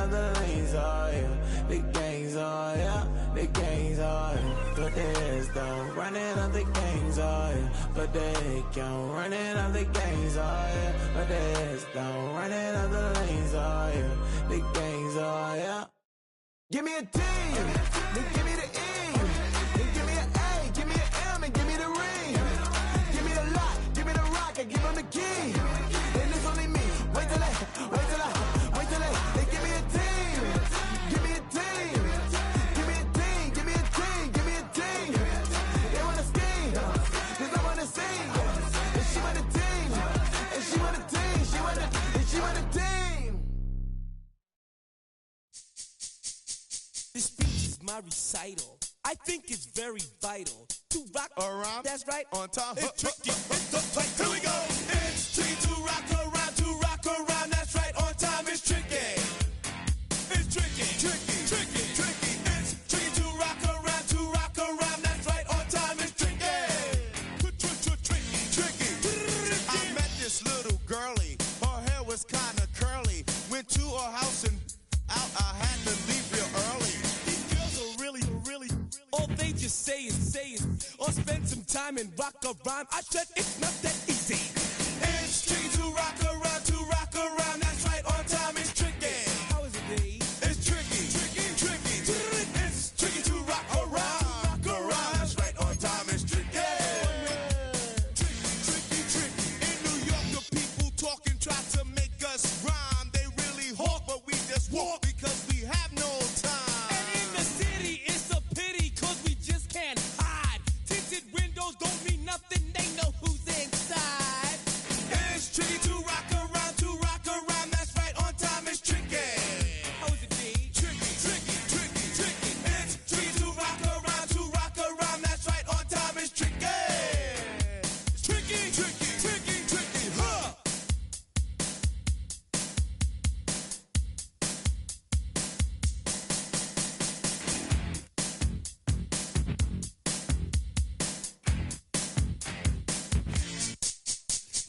of the lanes, oh yeah. The gangs, oh yeah. The gangs, oh yeah. Put their heads down, running up the gangs, oh yeah. Put their head down, running up the gangs, oh yeah. Put their heads down, running up the lanes, oh yeah. The gangs, oh yeah. Give me a T, then give me the E, then give me an A, give me an M, and give me the ring. Give me the lock, give me the rock, and give them the key. Then it's only me. Wait till they give me a team. Give me a team. Give me a team. Give me a team. Give me a team. They wanna scheme, 'cause I wanna sing. And she want a team. And she want a team. She want a team. This speech is my recital. I think it's very vital to rock around. That's right. On time. It's tricky. It's the play. Here we go. It's tricky to rock around. To rock around. That's right. On time. It's tricky. It's tricky. Tricky. Tricky. Tricky. It's tricky to rock around. To rock around. That's right. On time. It's tricky. Tricky. Tricky. I met this little girlie. Her hair was kind of curly. Went to her house and out. I had to leave real early. These girls are really. All they just say is, or spend some time and rock a rhyme. I said it's not that easy. It's tricky to rock around. To rock around. That's right. On time. It's tricky. How is it, B? It's tricky. Tricky. It's tricky to rock around. Rock around. That's right. On time. It's tricky. Tricky. In New York, the people talking try to make us rhyme. They really hawk, but we just walk because we have no time. And in the city, it's a pity, 'cause we just can't hide. Tinted windows don't mean nothing, they know who's inside. It's tricky to rock around. To rock around. That's right. On time. It's tricky. How is it, D? Tricky. It's tricky to rock around. To rock around. That's right. On time. It's tricky. Tricky. Huh.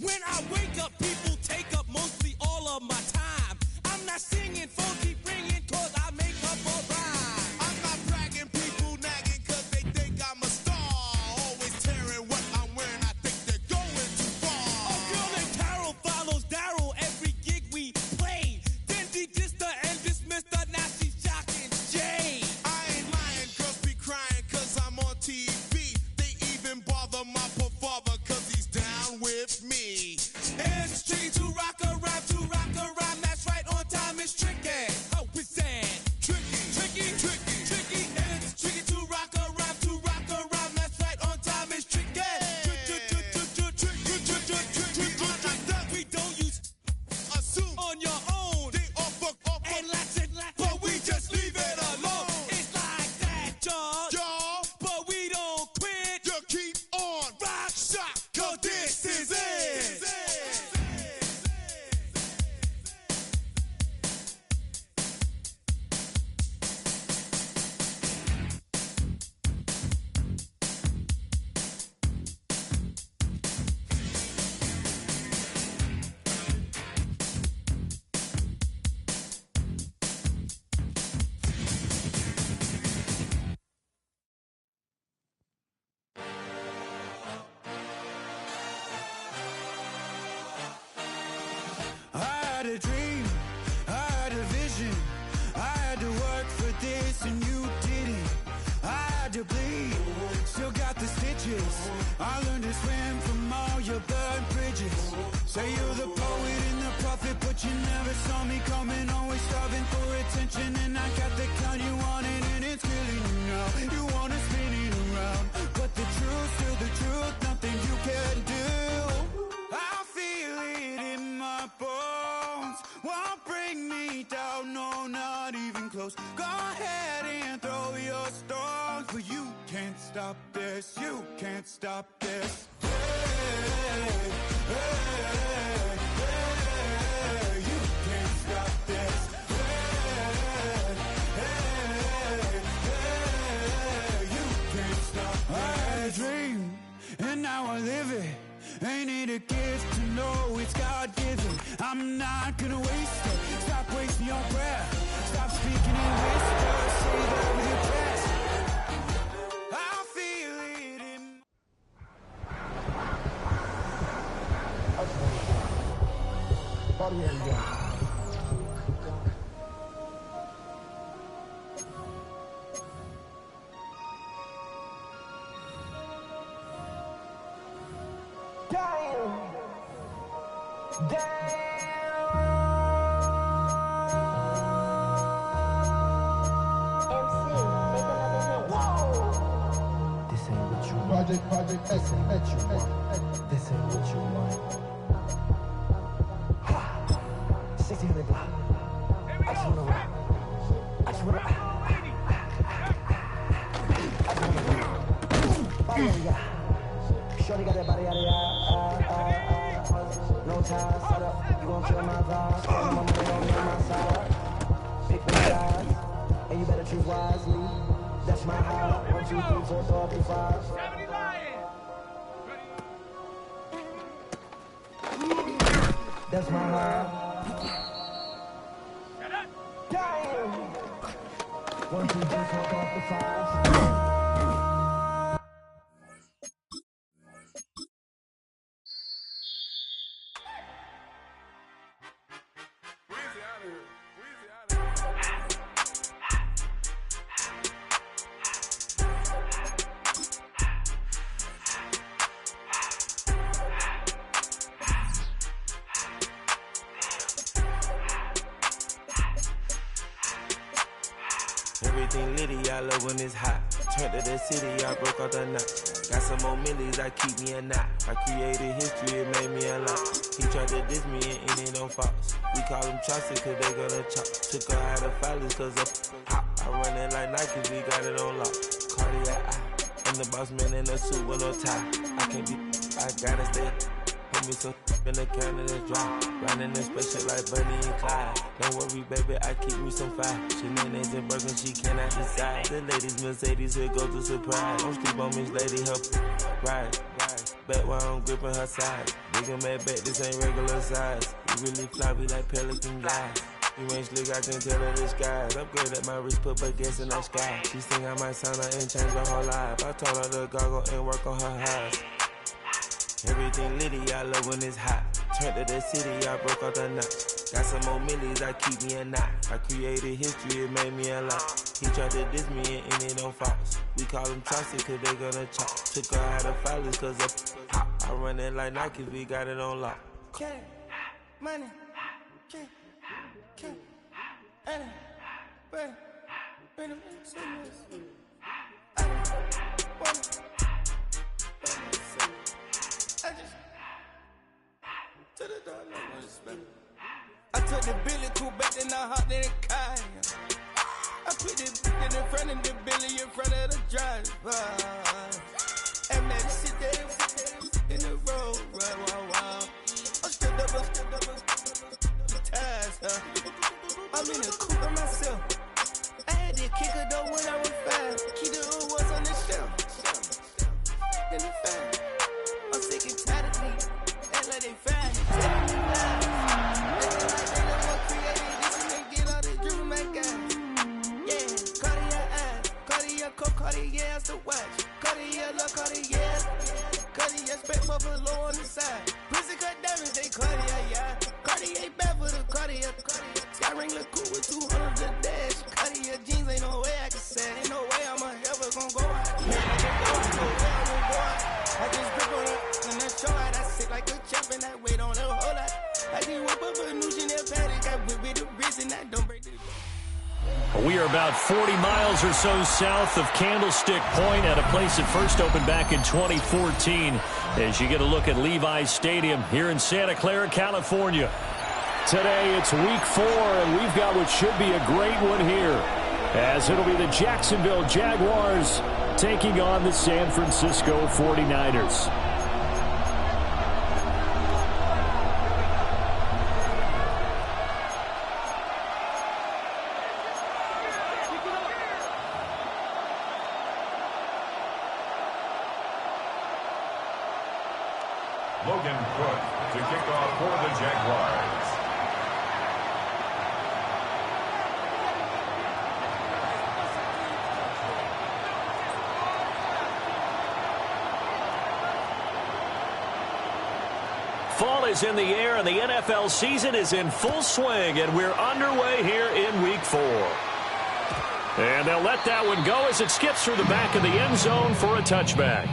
When I wake up, people take up mostly all of my time. I'm not singing, phone keep ringing, 'cause I make up a rhyme. I'm not bragging, people nagging 'cause they think I'm a star. Always tearing what I'm wearing, I think they're going too far. A girl named Carol follows Daryl every gig we play. Then she dissed her and dismissed her, now she's shocking Jay. I ain't lying, girls be crying 'cause I'm on TV. They even bother my poor father 'cause he's down with me. It's tricky to rock around. To rock around. That's right. On time. It's tricky. How is that? Tricky. It's tricky to rock around. To rock around. That's right. On time. It's tricky. Unlike that, we don't use Assume on your own. they all fuck up, And lots, but we just leave it alone. It's like that, y'all. Y'all, But we don't quit. you keep on Rock, shock, 'cause this is it. I had a dream, I had a vision. I had to work for this and you didn't. I had to bleed, still got the stitches. I learned to swim from all your burned bridges. Say you're the poet and the prophet, but you never saw me coming. Always starving for attention, and I got the kind you wanted, and it's killing you now. You wanna spin it around, but the truth, still the truth, nothing you can do. I feel it in my bones, won't bring me down, no, not even close. Go ahead and throw your stones, but you can't stop this, you can't stop this. You can't stop this. You can't stop this. I had a dream, and now I live it. Ain't it a gift to know it's God-given? I'm not gonna waste it. Stop wasting your breath. This ain't what you want. This ain't what you want. 1600 block. I just wanna rock. I just wanna. Shorty got that body out of no time, set up. You gon' kill my vibe. Stand my money on my side. Pick the sides, and you better choose wisely. That's my high. 1, 2, 3, 4, 5, 5. 70 Lions. That's my high. Damn. 1, 2, 3, 4, 5, 5. Everything litty, I love when it's hot. Turned to the city, I broke out the knot. Got some more millies, I keep me a knot. I created history, it made me a lot. He tried to diss me and it ain't no fox. We call them Chaucer cause they gonna chop. Took her out of filers cause of hot. I run it like Nike, we got it on lock. Cardiac eye, I'm the boss man in a suit with no tie. I can't be, I gotta stay. Put me some in the can of this dry. Riding this special like Bunny and Clyde. Don't worry, baby, I keep me some fire. Shenanigans and broken, she cannot decide. The ladies Mercedes, here goes the surprise. Don't sleep on Miss Lady, help ride. Back while I'm gripping her side. Big and mad back, this ain't regular size. You really fly, we like pelican guys. You ain't slick, I can tell her the skies. Upgrade at my wrist, put baguettes in the sky. She think I might sign her and change her whole life. I told her to goggle and work on her highs. Everything litty, I love when it's hot. Turned to the city, I broke out the knot. Got some more millies, I keep me a knot. I created history, it made me a lot. He tried to diss me and it don't fox. We call them Chaucer cause they gonna chop. Took her out of filers cause of hot. I run it like Nike, we got it on lock. Cash, money, cash, money, money, money, I took the Billy cool back, then I hopped in the car. I put the in front of the Billy, in front of the driver. And man, sit there in the road, wow. I'm still up, ties, I'm in the coupe by myself. I had to kick her though when I was 5. Keep the old was on the shelf. In the fan. I'm sick and tired of me. Act like they fine. Step in the line. Acting like they know what created this and they get all this dream, my guy. Yeah, Cartier eyes. Cartier coat, Cartier ass to watch. Cartier look, Cartier. Cartier spec buffalo on the side. Pussy cut diamonds, they Cartier, yeah. Cartier bad for the Cartier. Sky ring look cool with 200 the dash. Cartier jeans, ain't no way I can say. Ain't no way I'm ever gonna go out. No way I'm gonna go out. I just grip on it and I show out. I sit like a champ and I wait on a whole lot. I just whip up a new Chanel paddock. I whip with the wrist and I don't break the. We are about 40 miles or so south of Candlestick Point at a place that first opened back in 2014 as you get a look at Levi's Stadium here in Santa Clara, California. Today it's week 4 and we've got what should be a great one here as it'll be the Jacksonville Jaguars taking on the San Francisco 49ers. Logan Cook to kick off for the Jaguars. Fall is in the air and the NFL season is in full swing, and we're underway here in week 4. And they'll let that one go as it skips through the back of the end zone for a touchback.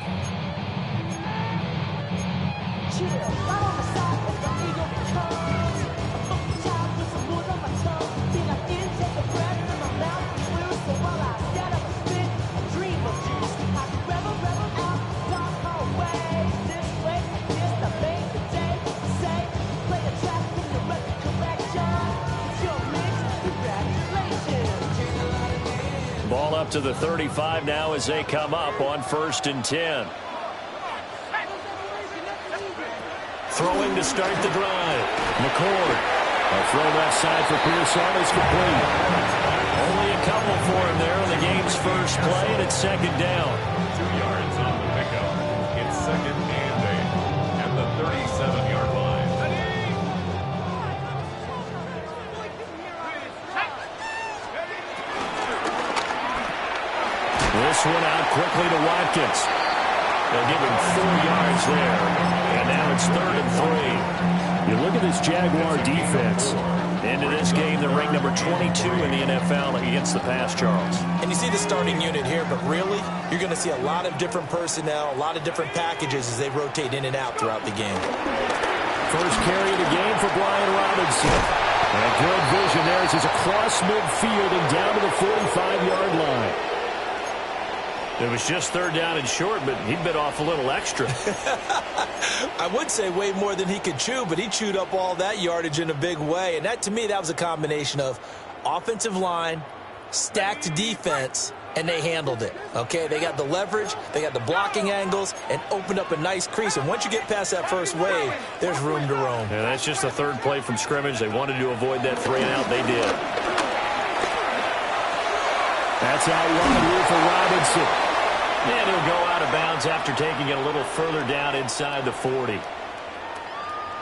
up to the 35 now as they come up on 1st and 10. Throwing to start the drive. McCord. A throw left side for Pearson is complete. Only a couple for him there on the game's first play, and it's 2nd down. 2 yards on the pickup. It's 2nd and 8 at the 37-yard line. This one out quickly to Watkins. They'll give him 4 yards there. And now it's 3rd and 3. You look at this Jaguar defense. Into this game, they're ranked number 22 in the NFL against the pass, Charles. And you see the starting unit here, but really, you're going to see a lot of different personnel, a lot of different packages as they rotate in and out throughout the game. First carry of the game for Brian Robinson. And good vision there as he's across midfield and down to the 45-yard line. It was just 3rd down and short, but he bit off a little extra. I would say way more than he could chew, but he chewed up all that yardage in a big way. And that, to me, that was a combination of offensive line, stacked defense, and they handled it. Okay, they got the leverage, they got the blocking angles, and opened up a nice crease. And once you get past that first wave, there's room to roam. Yeah, that's just the 3rd play from scrimmage. They wanted to avoid that 3-and-out. They did. That's out wide here for Robinson. And he'll go out of bounds after taking it a little further down inside the 40.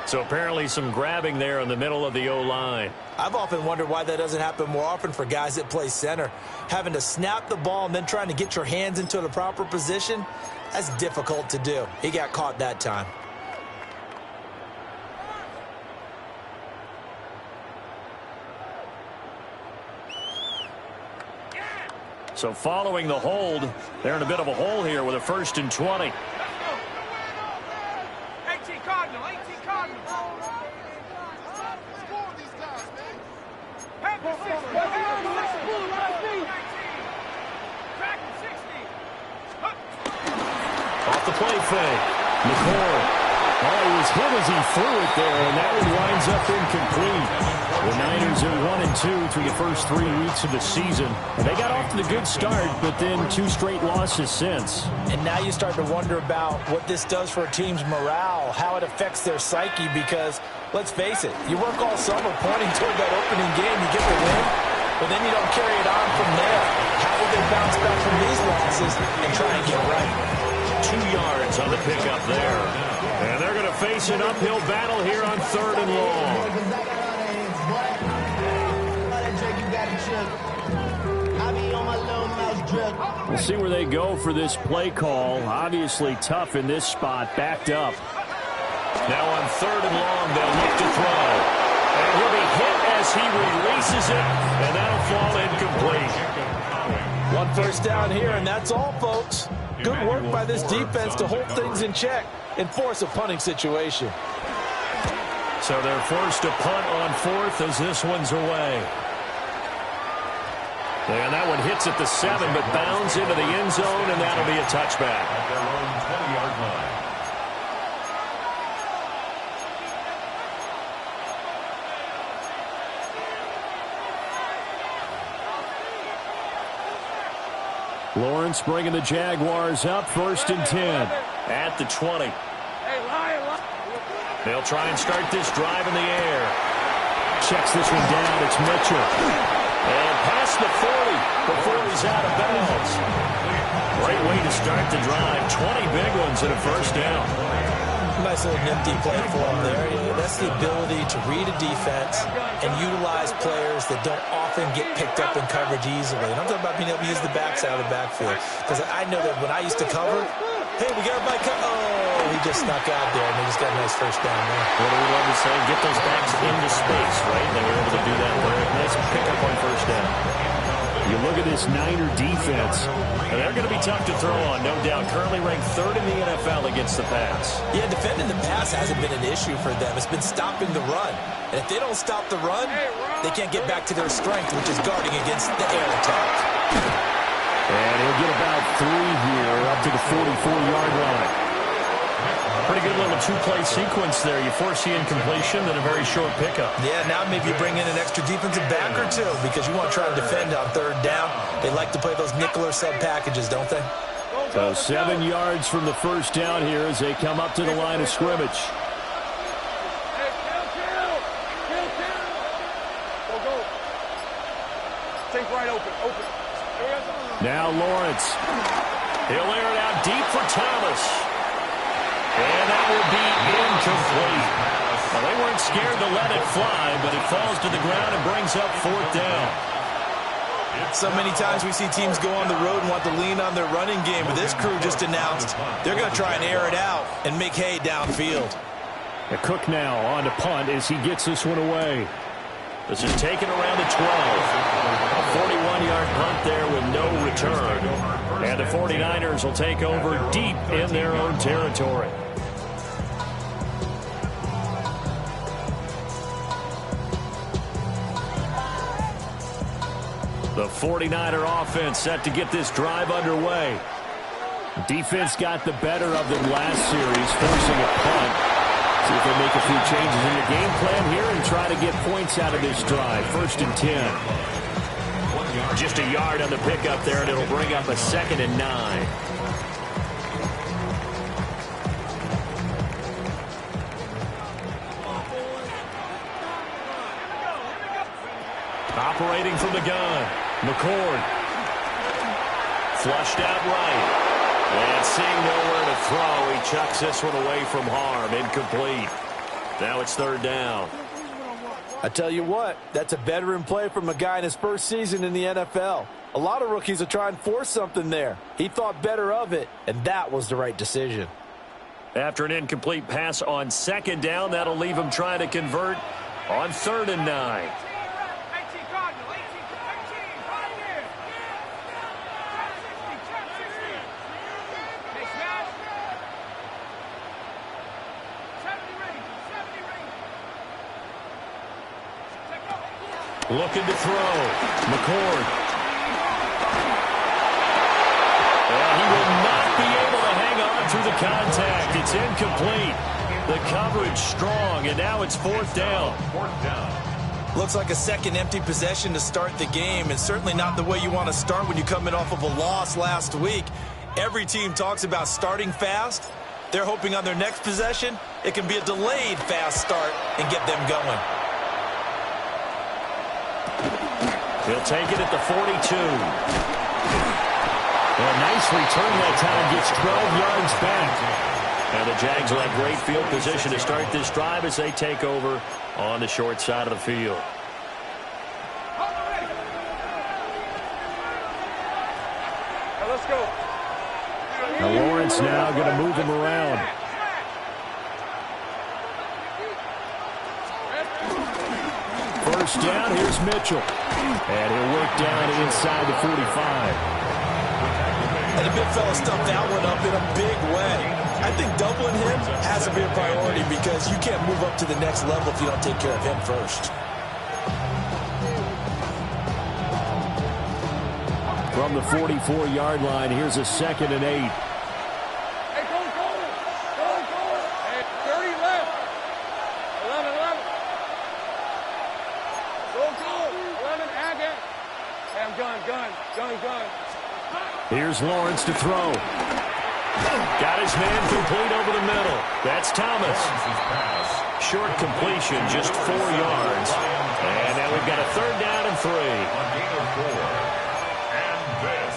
So apparently some grabbing there in the middle of the O-line. I've often wondered why that doesn't happen more often for guys that play center. Having to snap the ball and then trying to get your hands into the proper position, that's difficult to do. He got caught that time. So following the hold, they're in a bit of a hole here with a 1st and 20. 18 Cardinal, 18 Cardinal. Off the play fake. McCord. Oh, he was hit as he threw it there, and that one winds up incomplete. The Niners are 1-2 through the first 3 weeks of the season. And they got off to the good start, but then 2 straight losses since. And now you start to wonder about what this does for a team's morale, how it affects their psyche, because, let's face it, you work all summer pointing toward that opening game, you get the win, but then you don't carry it on from there. How will they bounce back from these losses and try and get right? 2 yards on the pickup there. And they're going to face an uphill battle here on 3rd and long. We'll see where they go for this play call. Obviously tough in this spot, backed up. Now on 3rd and long, they'll look to throw. And he'll be hit as he releases it, and that'll fall incomplete. 1 first down here, and that's all, folks. Good work by this defense to hold things in check and force a punting situation. So they're forced to punt on 4th as this one's away. And that one hits at the 7, but bounds into the end zone, and that'll be a touchback. At their own 20-yard line. Lawrence bringing the Jaguars up, 1st and 10. At the 20. They'll try and start this drive in the air. Checks this one down, it's Mitchell. And past the 40 before he's out of bounds. Great way to start the drive. 20 big ones and a 1st down. Nice little nifty play for him there. That's the ability to read a defense and utilize players that don't often get picked up in coverage easily. And I'm talking about being able to use the backside of the backfield. Because I know that when I used to cover, hey, we got everybody oh, he just snuck out there, and they just got a nice 1st down there. What do we love to say? Get those backs into space, right? They were able to do that there. Nice pickup on 1st down. You look at this Niner defense. And they're going to be tough to throw on, no doubt. Currently ranked 3rd in the NFL against the pass. Yeah, defending the pass hasn't been an issue for them. It's been stopping the run. And if they don't stop the run, they can't get back to their strength, which is guarding against the air attack. And he'll get about 3 here, up to the 44-yard line. Pretty good little two-play sequence there. You force the incompletion, then a very short pickup. Yeah, now maybe you bring in an extra defensive back or two because you want to try and defend on third down. They like to play those nickel or sub packages, don't they? So 7 yards from the first down here as they come up to the line of scrimmage. Now Lawrence. He'll air it out deep for Thomas. And that will be incomplete. Well, they weren't scared to let it fly, but it falls to the ground and brings up fourth down. So many times we see teams go on the road and want to lean on their running game, but this crew just announced they're going to try and air it out and make hay downfield. Cook now on to punt as he gets this one away. This is taken around the 12. A 41-yard punt there with no return. And the 49ers will take over deep in their own territory. The 49er offense set to get this drive underway. Defense got the better of them last series, forcing a punt. See if they make a few changes in the game plan here and try to get points out of this drive. 1st and 10. Just a yard on the pickup there, and it'll bring up a 2nd and 9. Operating from the gun, McCord. Flushed out right. And seeing nowhere to throw, he chucks this one away from harm. Incomplete. Now it's 3rd down. I tell you what, that's a veteran play from a guy in his first season in the NFL. A lot of rookies will try and force something there. He thought better of it, and that was the right decision. After an incomplete pass on 2nd down, that'll leave him trying to convert on 3rd and 9. Looking to throw. McCord. And he will not be able to hang on through the contact. It's incomplete. The coverage strong, and now it's 4th down. Looks like a second empty possession to start the game, and certainly not the way you want to start when you come in off of a loss last week. Every team talks about starting fast. They're hoping on their next possession, it can be a delayed fast start and get them going. He'll take it at the 42. Well, nice return that time. Gets 12 yards back. And the Jags will have great field position to start this drive as they take over on the short side of the field. Let's go. Now Lawrence now going to move him around. First down, here's Mitchell. And he'll work down inside the 45. And the big fella stuffed that one up in a big way. I think doubling him has to be a priority because you can't move up to the next level if you don't take care of him first. From the 44-yard line, here's a 2nd and 8. Hey, go. Hey, 30 left. 11. Go. 11, Agate. Hey, I'm gun. Here's Lawrence to throw. Got his man complete over the middle. That's Thomas. Short completion, just 4 yards. And now we've got a 3rd down and 3. And this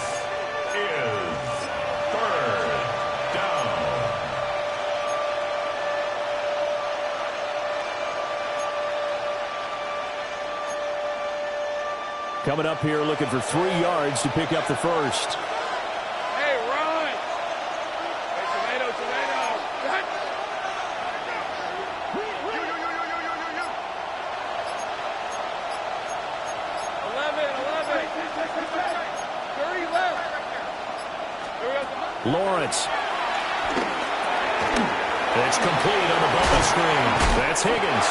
is 3rd down. Coming up here looking for 3 yards to pick up the first. Hey, run. Hey, tomato. Cut. 11. 30 left. Lawrence. It's complete on the bubble screen. That's Higgins.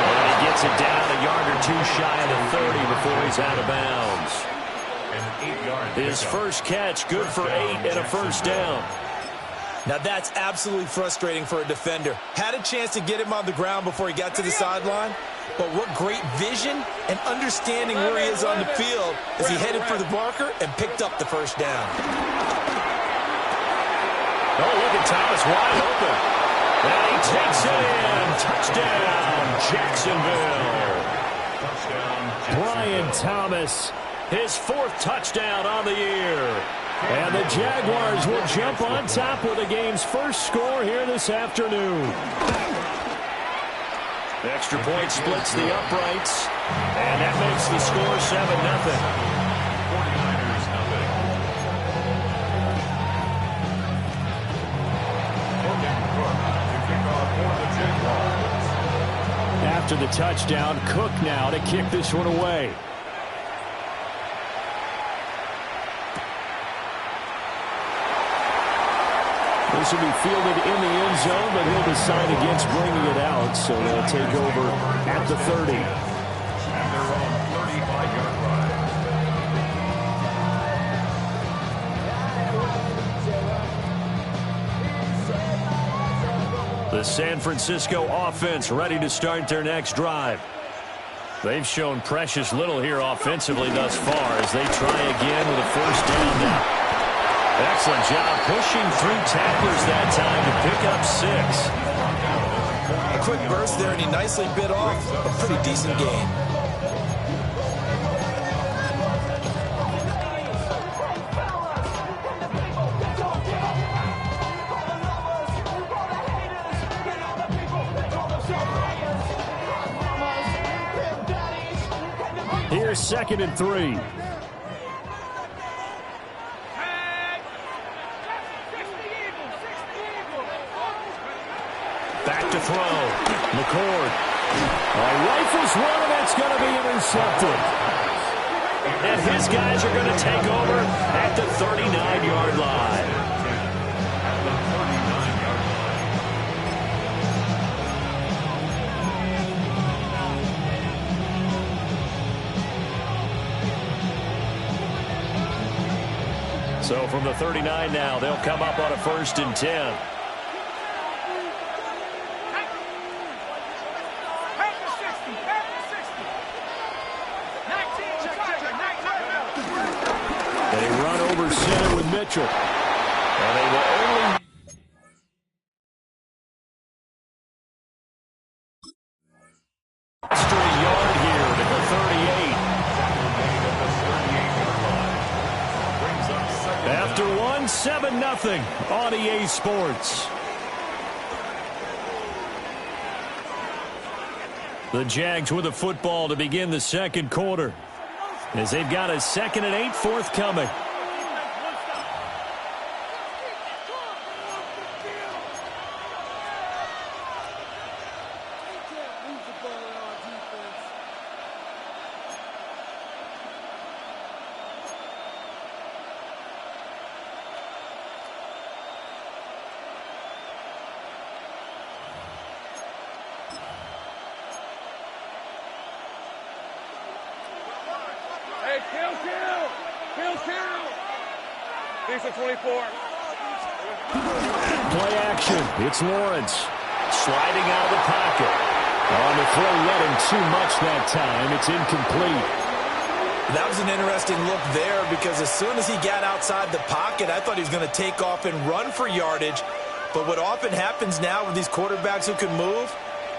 And he gets it down a yard or two shy of the 30 before he's out of bounds. His first catch, good for 8 and a first down. Now that's absolutely frustrating for a defender. Had a chance to get him on the ground before he got to the sideline, but what great vision and understanding where he is on the field as he headed for the marker and picked up the first down. Oh, look at Thomas wide open. And he takes it in. Touchdown, Jacksonville. Brian Thomas, his 4th touchdown on the year. And the Jaguars will jump on top with the game's first score here this afternoon. Extra point splits the uprights, and that makes the score 7-0. 49ers nothing. After the touchdown, Cook now to kick this one away. This will be fielded in the end zone, but he'll decide against bringing it out, so they'll take over at the 30. And their own 35-yard line. The San Francisco offense ready to start their next drive. They've shown precious little here offensively thus far as they try again with a first down now. Excellent job pushing through tacklers that time to pick up 6. A quick burst there, and he nicely bit off a pretty decent gain. Here's 2nd and 3. Back to throw. McCord. Rifles one, and that's going to be intercepted. And his guys are going to take over at the 39-yard line. So from the 39 now, they'll come up on a 1st and 10. They run over center with Mitchell. And they will only... extra yard here to the 38. After 7-0 on EA Sports. The Jags with the football to begin the 2nd quarter, as they've got a 2nd and 8 forthcoming. Hey, kill. Decent 24. Play action. It's Lawrence sliding out of the pocket. On the throw, let him too much that time. It's incomplete. That was an interesting look there because as soon as he got outside the pocket, I thought he was going to take off and run for yardage. But what often happens now with these quarterbacks who can move,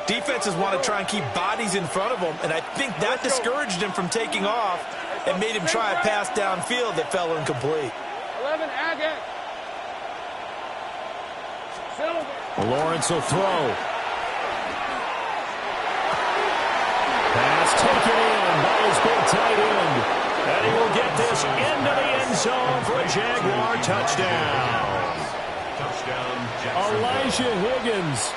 defenses want to try and keep bodies in front of them, and I think that discouraged him from taking off and made him try a pass downfield that fell incomplete. 11, Agate. Lawrence will throw. Pass taken in by his big tight end. And he will get this into the end zone for a Jaguar touchdown. Elijah Higgins,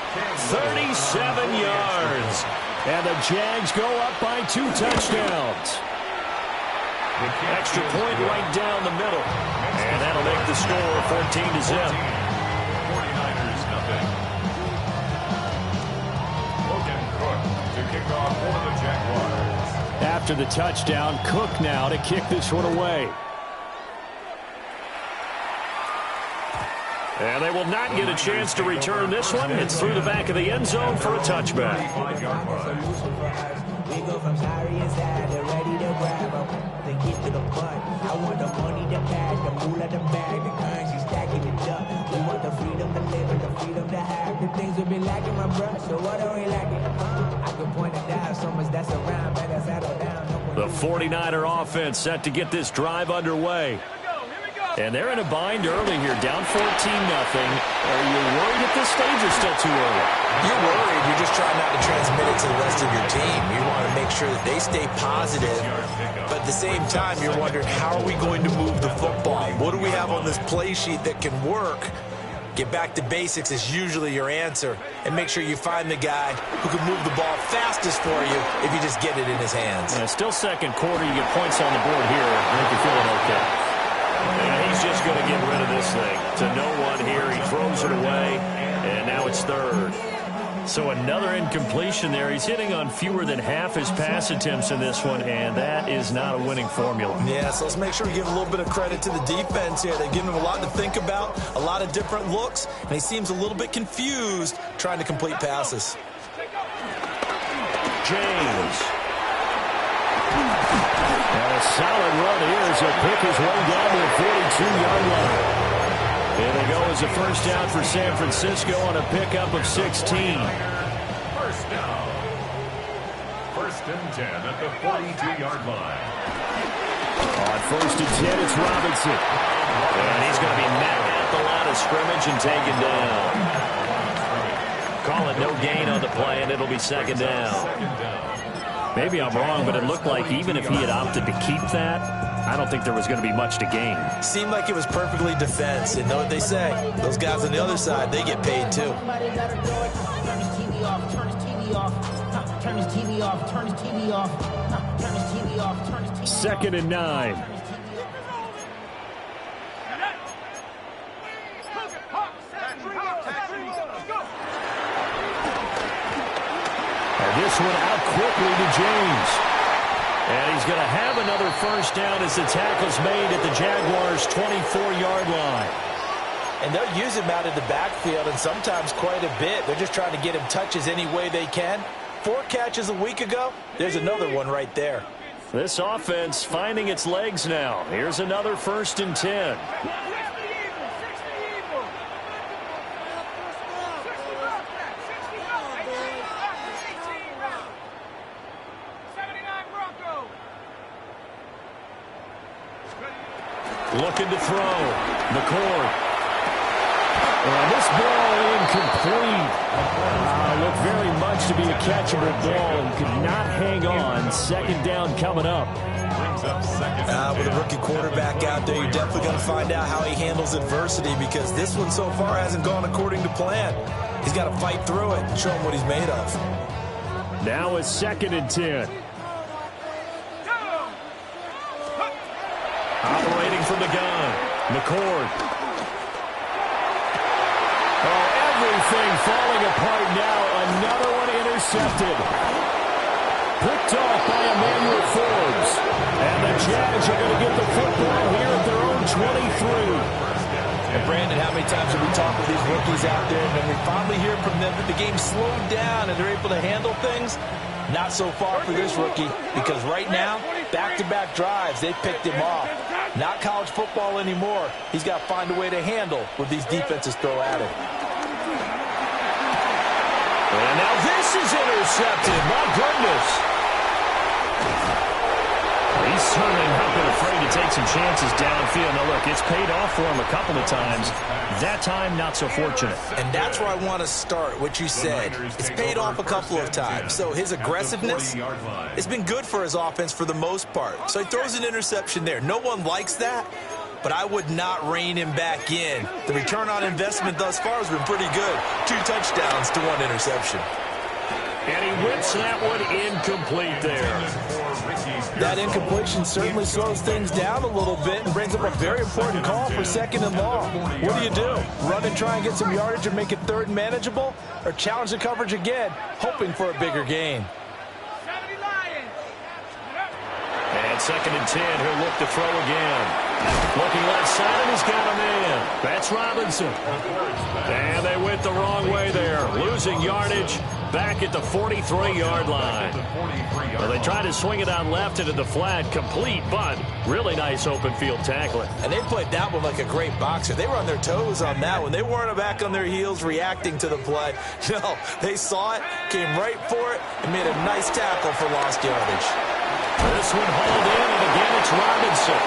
37 yards. And the Jags go up by 2 touchdowns. Extra point right down the middle. And that'll make the score 14-0. 49ers nothing. Logan Cook to kick off for the Jaguars. After the touchdown, Cook now to kick this one away. And they will not get a chance to return this one. It's through the back of the end zone for a touchback. We go from sorry and sad to ready to grab up. Then get to the butt. I want the money, the cash, the moolah, the bag, the currency stacking it up. We want the freedom to live and the freedom to have. The things we've been lacking, my bruh. So what are we lacking? I can point it down. So much that's around. Better settle down. The 49er offense set to get this drive underway. And they're in a bind early here, down 14-0. Are you worried at this stage or still too early? You're worried. You're just trying not to transmit it to the rest of your team. You want to make sure that they stay positive. But at the same time, you're wondering, how are we going to move the football? What do we have on this play sheet that can work? Get back to basics is usually your answer. And make sure you find the guy who can move the ball fastest for you if you just get it in his hands. Yeah, still second quarter. You get points on the board here. I think you're feeling okay. And he's just going to get rid of this thing. To no one here. He throws it away. And now it's third. So another incompletion there. He's hitting on fewer than half his pass attempts in this one, and that is not a winning formula. Yeah, so let's make sure we give a little bit of credit to the defense here. They've given him a lot to think about, a lot of different looks, and he seems a little bit confused trying to complete passes. James. And a solid run here as he'll pick his way down to the 42-yard line. Here they go as a first down for San Francisco on a pickup of 16. First down. First and 10 at the 42-yard line. On first and 10, it's Robinson. And he's going to be met at the line of scrimmage and taken down. Call it no gain on the play, and it'll be second down. Maybe I'm wrong, but it looked like even if he had opted to keep that, I don't think there was going to be much to gain. Seemed like it was perfectly defense. And know what they say? Those guys on the other side, they get paid too. Somebody gotta do it. Turn his TV off. Turn his TV off. Turn his TV off. Turn his TV off. Turn his TV off. Turn his TV off. Second and 9. And this one out quickly to James. And he's going to have another first down as the tackle's made at the Jaguars' 24-yard line. And they'll use him out in the backfield, and sometimes quite a bit. They're just trying to get him touches any way they can. 4 catches a week ago. There's another one right there. This offense finding its legs now. Here's another first and 10. Looking to throw. McCord. And this ball incomplete. Looked very much to be a catchable ball and could not hang on. Second down coming up. With a rookie quarterback out there, you're definitely going to find out how he handles adversity, because this one so far hasn't gone according to plan. He's got to fight through it and show him what he's made of. Now it's second and 10. Operating from the gun. McCord. Oh, everything falling apart now. Another one intercepted. Picked off by Emmanuel Forbes. And the Jags are going to get the football here at their own 23. And Brandon, how many times have we talked with these rookies out there, and then we finally hear from them that the game slowed down and they're able to handle things? Not so far for this rookie, because right now, back-to-back drives, they picked him off. Not college football anymore. He's got to find a way to handle what these defenses throw at him. And now this is intercepted. My goodness. He's certainly not been afraid to take some chances downfield. Now, look, it's paid off for him a couple of times. That time, not so fortunate. And that's where I want to start, what you said. It's paid off a couple of times. So his aggressiveness has been good for his offense for the most part. So he throws an interception there. No one likes that, but I would not rein him back in. The return on investment thus far has been pretty good. 2 touchdowns to 1 interception. And he whips that one incomplete there. That incompletion certainly slows things down a little bit and brings up a very important call for second and long. What do? Run and try and get some yardage and make it third and manageable? Or challenge the coverage again, hoping for a bigger gain? On 2nd and 10, he'll look to throw again. Looking left side, and he's got a man. That's Robinson. And they went the wrong way there. Losing yardage back at the 43-yard line. Well, they tried to swing it out left into the flat, complete, but really nice open field tackling. And they played that one like a great boxer. They were on their toes on that one. They weren't back on their heels reacting to the play. No, they saw it, came right for it, and made a nice tackle for lost yardage. This one hauled in, and again it's Robinson.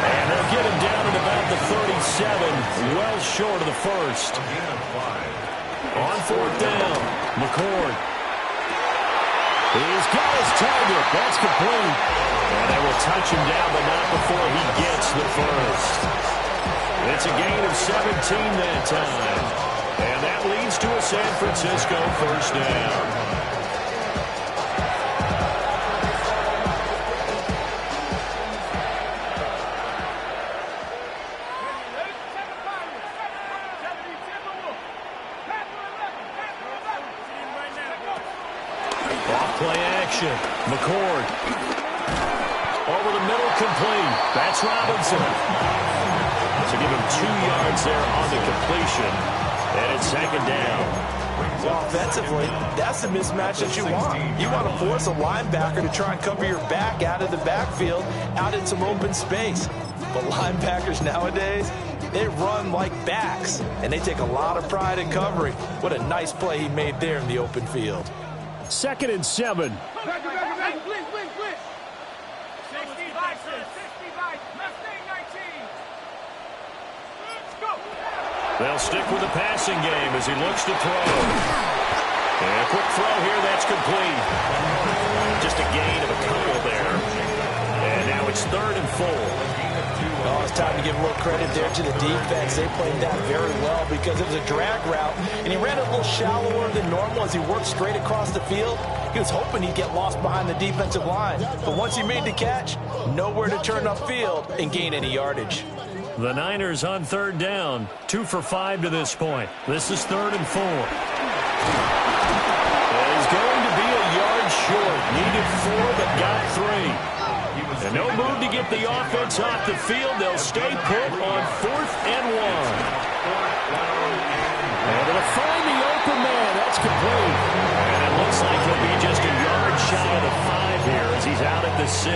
And they'll get him down at about the 37, well short of the first. On 4th down, McCord. He's got his target. That's complete. And they will touch him down, but not before he gets the first. It's a gain of 17 that time. And that leads to a San Francisco first down. Play action. McCord. Over the middle, complete. That's Robinson. So give him 2 yards there on the completion. And it's 2nd down. Well, offensively, that's the mismatch that you want. You want to force a linebacker to try and cover your back out of the backfield, out in some open space. But linebackers nowadays, they run like backs, and they take a lot of pride in covering. What a nice play he made there in the open field. 2nd and 7. They'll stick with the passing game as he looks to throw. And a quick throw here, that's complete. Just a gain of a couple there. And now it's 3rd and 4. Oh, it's time to give a little credit there to the defense. They played that very well because it was a drag route, and he ran a little shallower than normal as he worked straight across the field. He was hoping he'd get lost behind the defensive line. But once he made the catch, nowhere to turn upfield and gain any yardage. The Niners on 3rd down, 2 for 5 to this point. This is 3rd and 4. He's going to be a yard short. Needed 4, but got 3. And no move to get the offense off the field. They'll stay put on 4th and 1. And they'll find the open man. That's complete. And it looks like he'll be just a yard shy of the 5 here as he's out at the 6.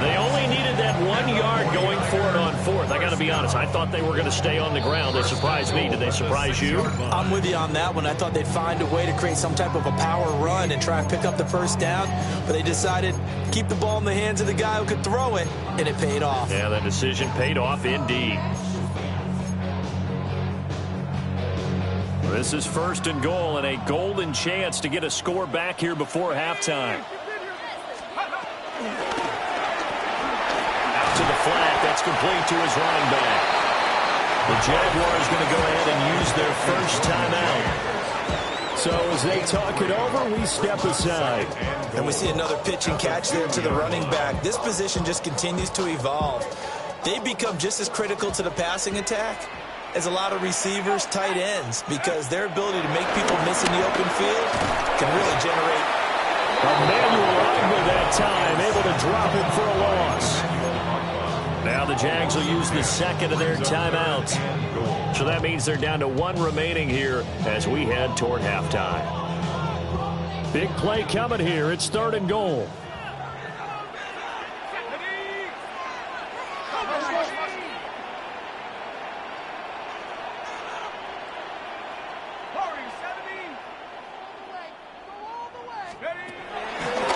They only needed that 1 yard going for it on 4th. I got to be honest, I thought they were going to stay on the ground. They surprised me. Did they surprise you? I'm with you on that one. I thought they'd find a way to create some type of a power run and try and pick up the first down, but they decided to keep the ball in the hands of the guy who could throw it, and it paid off. Yeah, that decision paid off indeed. This is 1st and goal and a golden chance to get a score back here before halftime. To the flat, that's complete to his running back. The Jaguars going to go ahead and use their first timeout. So as they talk it over, we step aside. And we see another pitch and catch there to the running back. This position just continues to evolve. They become just as critical to the passing attack as a lot of receivers, tight ends, because their ability to make people miss in the open field can really generate. Emmanuel Ogba that time, able to drop it for a loss. Now the Jags will use the 2nd of their timeouts. So that means they're down to 1 remaining here as we head toward halftime. Big play coming here. It's 3rd and goal.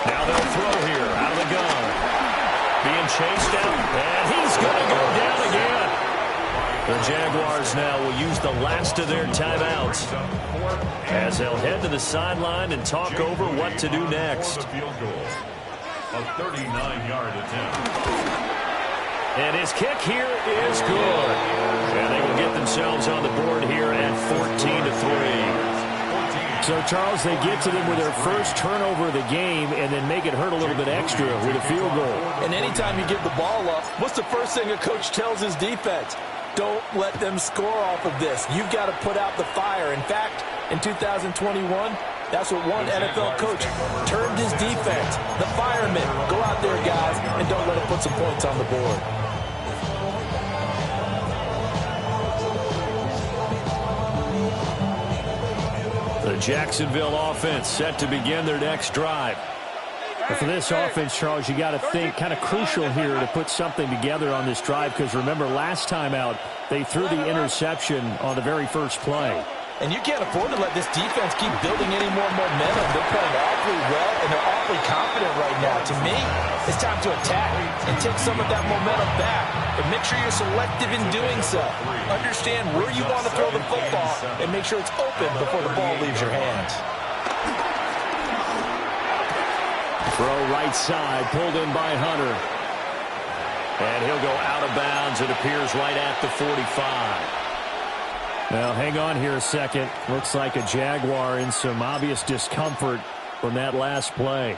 Now they'll throw here out of the gun. Being chased out, and he's going to go down again. The Jaguars now will use the last of their timeouts as they'll head to the sideline and talk over what to do next. A 39-yard attempt. And his kick here is good. And they will get themselves on the board here at 14-3. So, Charles, they get to them with their first turnover of the game and then make it hurt a little bit extra with a field goal. And anytime you give the ball up, what's the first thing a coach tells his defense? Don't let them score off of this. You've got to put out the fire. In fact, in 2021, That's what one NFL coach termed his defense. The firemen. Go out there, guys, and don't let them put some points on the board. The Jacksonville offense set to begin their next drive. But for this offense, Charles, you got to think kind of crucial here to put something together on this drive, because remember last time out they threw the interception on the very first play. And you can't afford to let this defense keep building any more momentum. They're playing awfully well, and they're awfully confident right now. To me, it's time to attack and take some of that momentum back. And make sure you're selective in doing so. Understand where you want to throw the football and make sure it's open before the ball leaves your hands. Throw right side, pulled in by Hunter. And he'll go out of bounds. It appears right at the 45. Now, hang on here a second. Looks like a Jaguar in some obvious discomfort from that last play.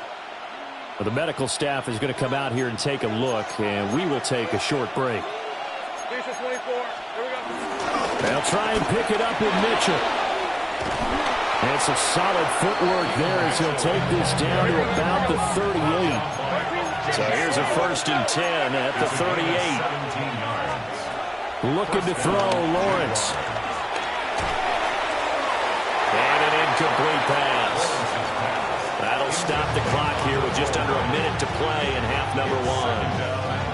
But the medical staff is going to come out here and take a look, and we will take a short break. They'll try and pick it up with Mitchell. And some solid footwork there as he'll take this down to about the 38. So here's a 1st and 10 at the 38. Looking to throw, Lawrence. And an incomplete pass. That'll stop the clock here with just under a minute to play in half number 1.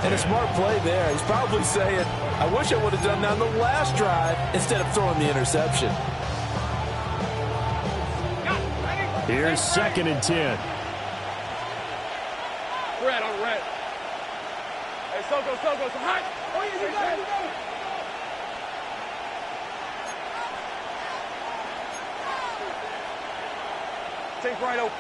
And a smart play there. He's probably saying, I wish I would have done that on the last drive instead of throwing the interception. Here's 2nd and 10. Red on red. Hey, Soko, so hot. Oh, yeah, you got it. Take right open.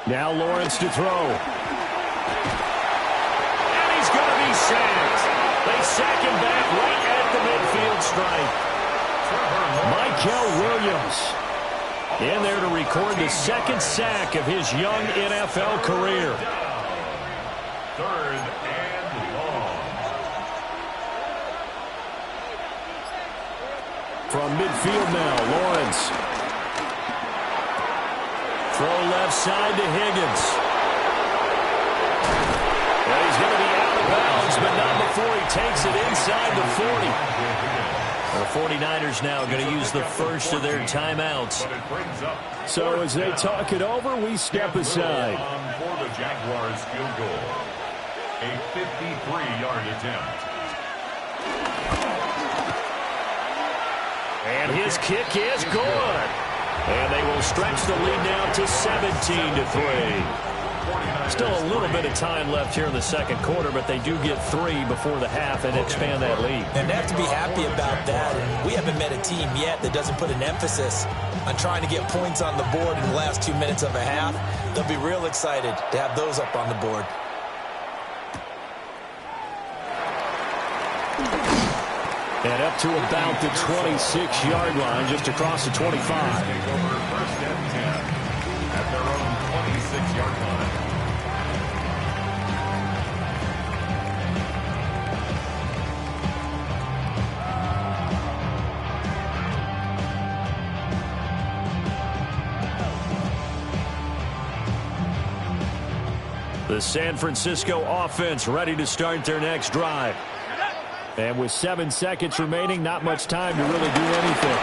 Now Lawrence to throw. And he's going to be sacked. They sack him back right at the midfield stripe. Michael Williams in there to record the 2nd sack of his young NFL career. 3rd and long. From midfield now, Lawrence. Throw left side to Higgins. And he's going to be out of bounds, but not before he takes it inside the 40. The 49ers now going to use the first of their timeouts. So as they talk it over, we step aside. For the Jaguars field goal. A 53-yard attempt. And his kick is good. And they will stretch the lead now to 17-3. Still a little bit of time left here in the second quarter, but they do get 3 before the half and expand that lead. And they have to be happy about that. And we haven't met a team yet that doesn't put an emphasis on trying to get points on the board in the last 2 minutes of a half. They'll be real excited to have those up on the board. And up to about the 26-yard line, just across the 25. Take over 1st and 10 at their own 26-yard line. The San Francisco offense ready to start their next drive. And with 7 seconds remaining, not much time to really do anything.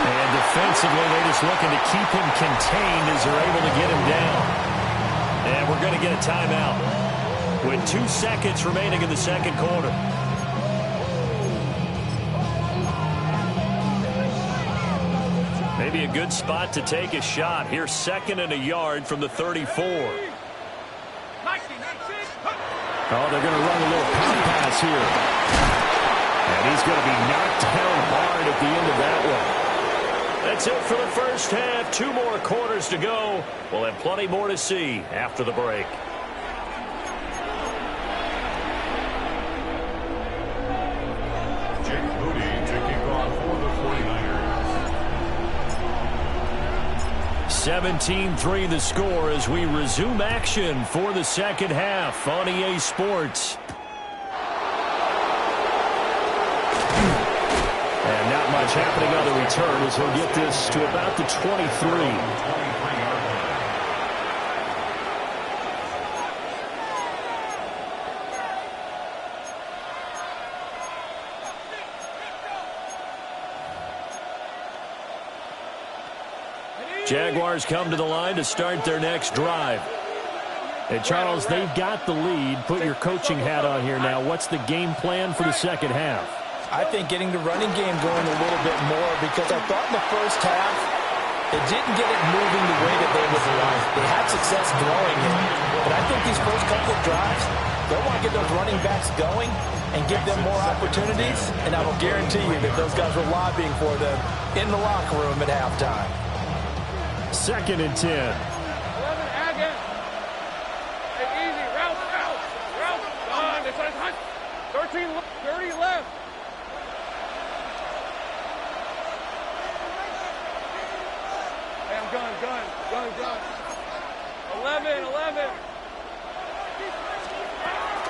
And defensively, they're just looking to keep him contained as they're able to get him down. And we're going to get a timeout with 2 seconds remaining in the second quarter. Maybe a good spot to take a shot. Here's 2nd and a yard from the 34. Oh, they're going to run a little pump pass here. And he's going to be knocked down hard at the end of that one. That's it for the first half. 2 more quarters to go. We'll have plenty more to see after the break. Jake Moody to kick off for the 49ers. 17-3 the score as we resume action for the second half on EA Sports. And not much happening on the return as he'll get this to about the 23. Jaguars come to the line to start their next drive. And Charles, they've got the lead. Put your coaching hat on here now. What's the game plan for the second half? I think getting the running game going a little bit more, because I thought in the first half it didn't get it moving the way that they would like. They had success throwing it. But I think these first couple of drives, they'll want to get those running backs going and give them more opportunities. And I will guarantee you that those guys were lobbying for them in the locker room at halftime. 2nd and 10. 11, Agate. Hey, easy. Route. Gone. It's on hot. 30 left. Hey, I'm gun. 11.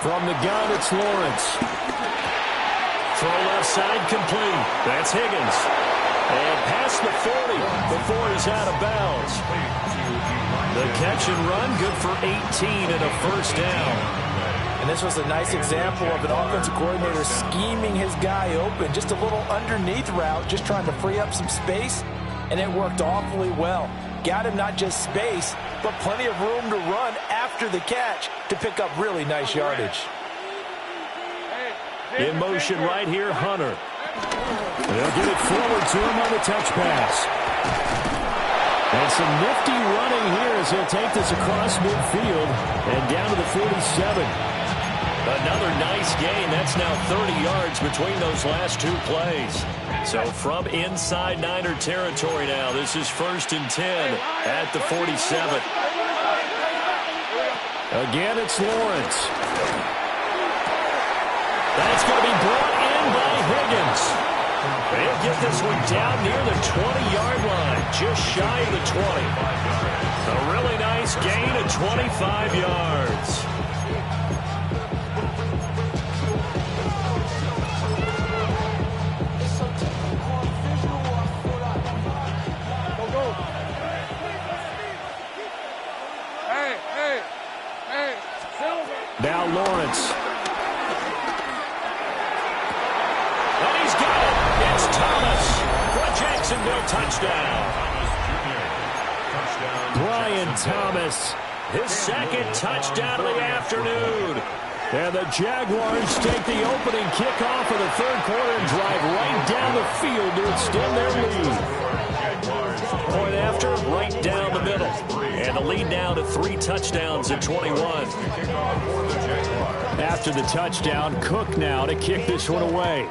From the gun, it's Lawrence. Throw left side complete. That's Higgins. And past the 40 before he's out of bounds. The catch and run, good for 18 and a first down. And this was a nice example of an offensive coordinator scheming his guy open. Just a little underneath route, just trying to free up some space. And it worked awfully well. Got him not just space, but plenty of room to run after the catch to pick up really nice yardage. In motion right here, Hunter. They'll get it forward to him on the touch pass. And some nifty running here as he'll take this across midfield and down to the 47. Another nice gain. That's now 30 yards between those last two plays. So from inside Niner territory now, this is 1st and 10 at the 47. Again, it's Lawrence. That's going to be brought in by Higgins. They'll get this one down near the 20-yard line, just shy of the 20. A really nice gain of 25 yards. Go. Hey, Silver. Now Lawrence. And he's got it. It's Thomas for a Jacksonville touchdown. Brian Thomas, his second touchdown of the afternoon. And the Jaguars take the opening kickoff of the third quarter and drive right down the field to extend their lead. Point after, right down the middle. And the lead now to 3 touchdowns at 21. After the touchdown, Cook now to kick this one away.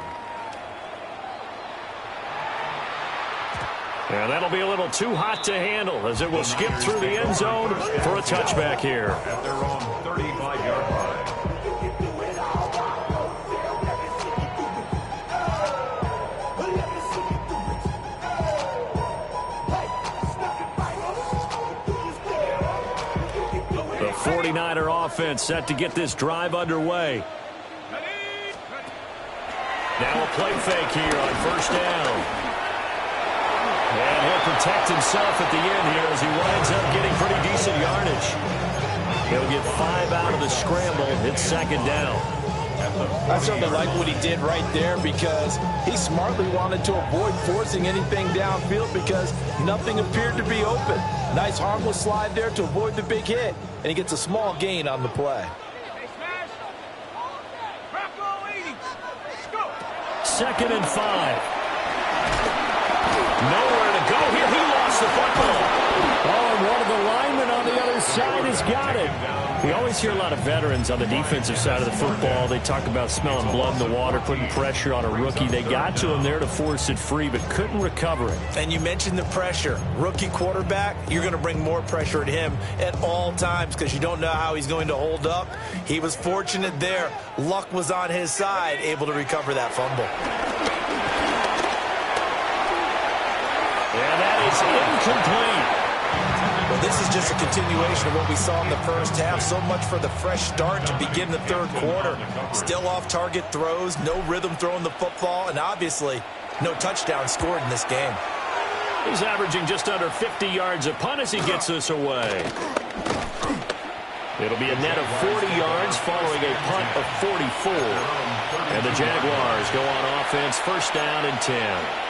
And that'll be a little too hot to handle as it will skip through the end zone for a touchback here. At their own 35-yard line. The 49er offense set to get this drive underway. Now a play fake here on first down. And he'll protect himself at the end here as he winds up getting pretty decent yardage. He'll get 5 out of the scramble. It's second down. I certainly like what he did right there because he smartly wanted to avoid forcing anything downfield because nothing appeared to be open. Nice harmless slide there to avoid the big hit, and he gets a small gain on the play. 2nd and 5. Nowhere to go here. He lost the football. Oh, and one of the linemen on the other side has got it. We always hear a lot of veterans on the defensive side of the football. They talk about smelling blood in the water, putting pressure on a rookie. They got to him there to force it free, but couldn't recover it. And you mentioned the pressure. Rookie quarterback, you're going to bring more pressure at him at all times because you don't know how he's going to hold up. He was fortunate there. Luck was on his side, able to recover that fumble. And that is incomplete. Well, this is just a continuation of what we saw in the first half. So much for the fresh start to begin the third quarter. Still off-target throws, no rhythm throwing the football, and obviously no touchdown scored in this game. He's averaging just under 50 yards a punt as he gets this away. It'll be a net of 40 yards following a punt of 44. And the Jaguars go on offense, first down and 10.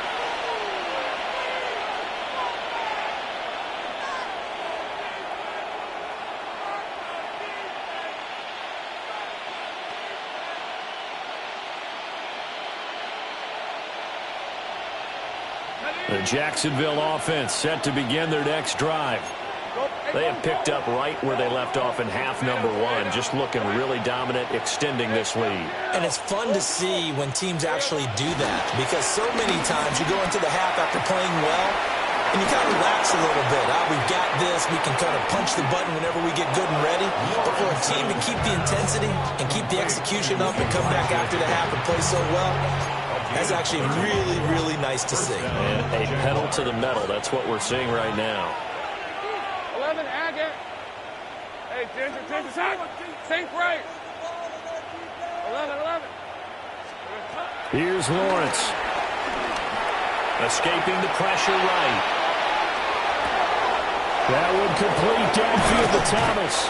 The Jacksonville offense set to begin their next drive. They have picked up right where they left off in half number one, just looking really dominant, extending this lead. And it's fun to see when teams actually do that, because so many times you go into the half after playing well, and you kind of relax a little bit. We've got this. We can kind of punch the button whenever we get good and ready. But for a team to keep the intensity and keep the execution up and come back after the half and play so well, that's actually really, really nice to see. And a pedal to the metal. That's what we're seeing right now. 11, Agate. Hey, Ginger, sink right. 11. Here's Lawrence. Escaping the pressure right. That one complete downfield to Thomas.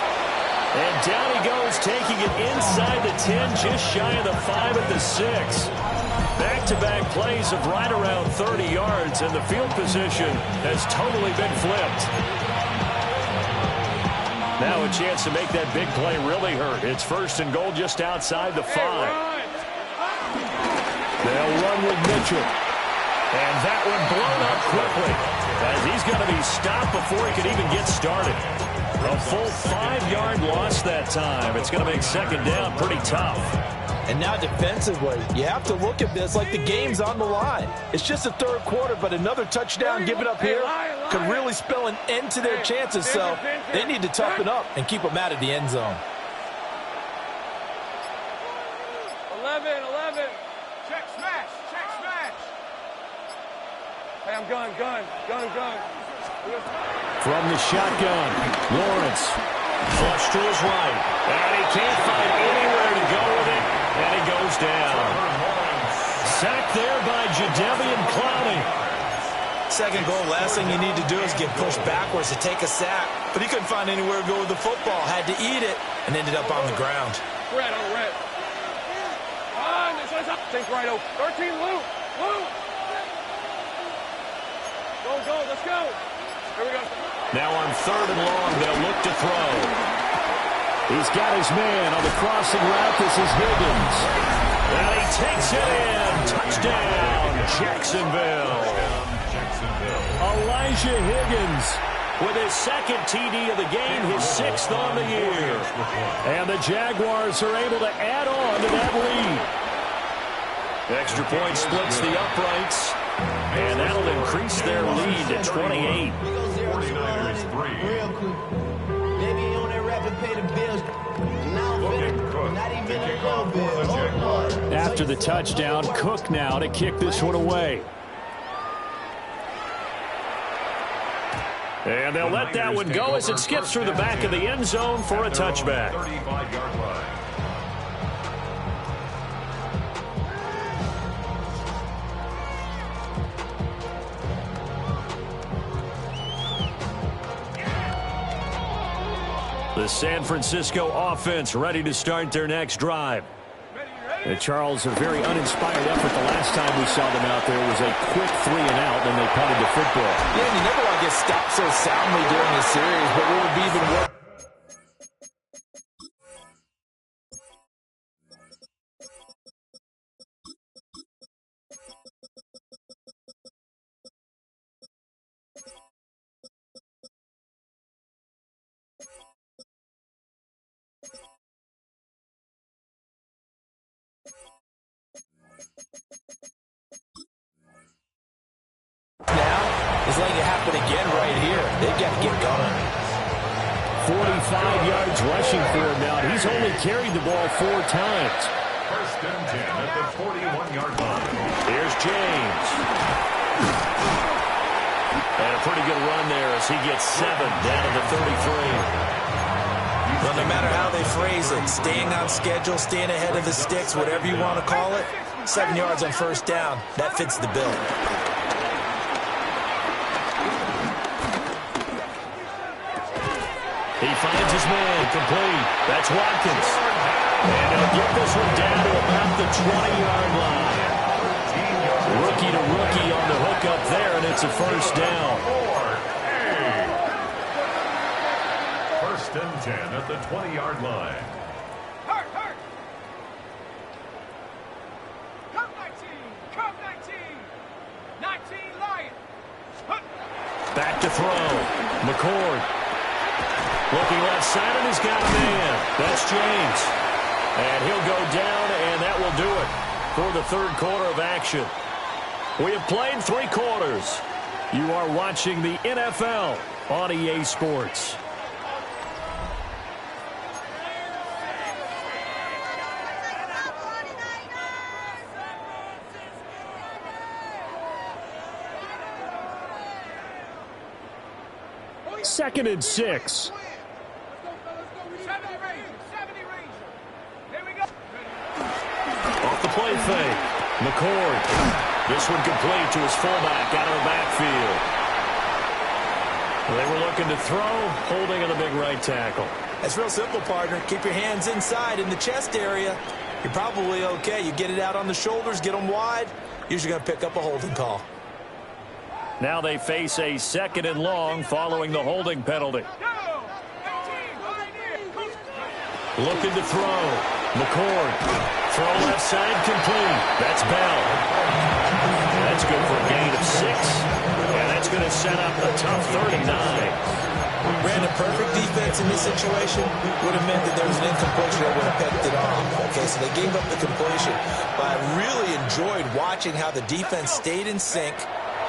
And down he goes, taking it inside the 10, just shy of the 5 at the 6. Back-to-back plays of right around 30 yards, and the field position has totally been flipped. Now a chance to make that big play really hurt. It's first and goal just outside the 5. They'll run with Mitchell. And that one blown up quickly, as he's going to be stopped before he can even get started. A full 5-yard loss that time. It's going to make second down pretty tough. And now defensively, you have to look at this like the game's on the line. It's just the third quarter, but another touchdown given up here could really spell an end to their chances. So they need to toughen up and keep them out of the end zone. 11. Check smash. Hey, I'm gun. From the shotgun, Lawrence. Flush to his right. And he can't find anywhere to go with it. And he goes down. Sacked there by Jadeveon Clowney. Second goal, last thing you need to do is get pushed backwards to take a sack. But he couldn't find anywhere to go with the football. Had to eat it and ended up on the ground. Red. Think right over. 13, Luke. Go, let's go. Here we go. Now on third and long, they'll look to throw. He's got his man on the crossing route. This is Higgins. And he takes it in. Touchdown, Jacksonville. Elijah Higgins with his second TD of the game, his 6th on the year. And the Jaguars are able to add on to that lead. Extra point splits the uprights. And that'll increase their lead to 28. 49ers 3. Real quick. They be on that rap and pay the bills. Not even a little bit. After the touchdown, Cook now to kick this one away. And they'll let that one go as it skips through the back of the end zone for a touchback. 35-yard line. The San Francisco offense ready to start their next drive. Charles, a very uninspired effort the last time we saw them out there was a quick 3 and out, and they punted the football. Yeah, you never want to get stopped so soundly during the series, but what would be even worse? Is letting it happen again right here. They've got to get going. 45 yards rushing for him now. He's only carried the ball 4 times. First and 10 at the 41-yard line. Here's James. And a pretty good run there as he gets 7 down to the 33. Well, no matter how they phrase it, staying on schedule, staying ahead of the sticks, whatever you want to call it, 7 yards on first down, that fits the bill. He finds his man complete. That's Watkins. And he'll get this one down to about the 20-yard line. Rookie to rookie on the hook up there, and it's a first down. First and 10 at the 20-yard line. Hurt. Come 19. 19 Lions. Back to throw. McCord. Looking left side, and he's got a man. That's James. And he'll go down, and that will do it for the third quarter of action. We have played 3 quarters. You are watching the NFL on EA Sports. Second and 6. Off the play fake. McCord. This one complete to his fullback out of the backfield. They were looking to throw, holding on the big right tackle. That's real simple, partner. Keep your hands inside in the chest area. You're probably okay. You get it out on the shoulders, get them wide. Usually going to pick up a holding call. Now they face a 2nd and long following the holding penalty. Looking to throw. McCord. Throw left side complete. That's Bell. That's good for a gain of 6. And that's going to set up a tough 39. Brandon, perfect defense in this situation would have meant that there was an incompletion that would have picked it off. Okay, so they gave up the completion. But I really enjoyed watching how the defense stayed in sync,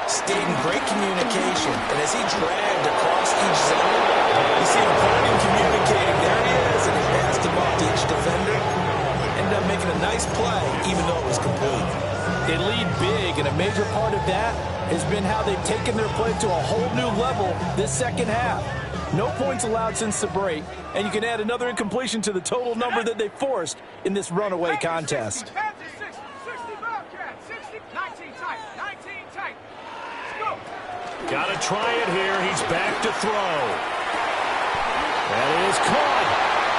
stayed in great communication, and as he dragged across each zone, you see him pointing, communicating. There he is, and he passed him off to each defender. Ended up making a nice play, even though it was complete. They lead big, and a major part of that has been how they've taken their play to a whole new level this second half. No points allowed since the break, and you can add another incompletion to the total number that they forced in this runaway contest. 19 tight. Got to try it here. He's back to throw. That is caught.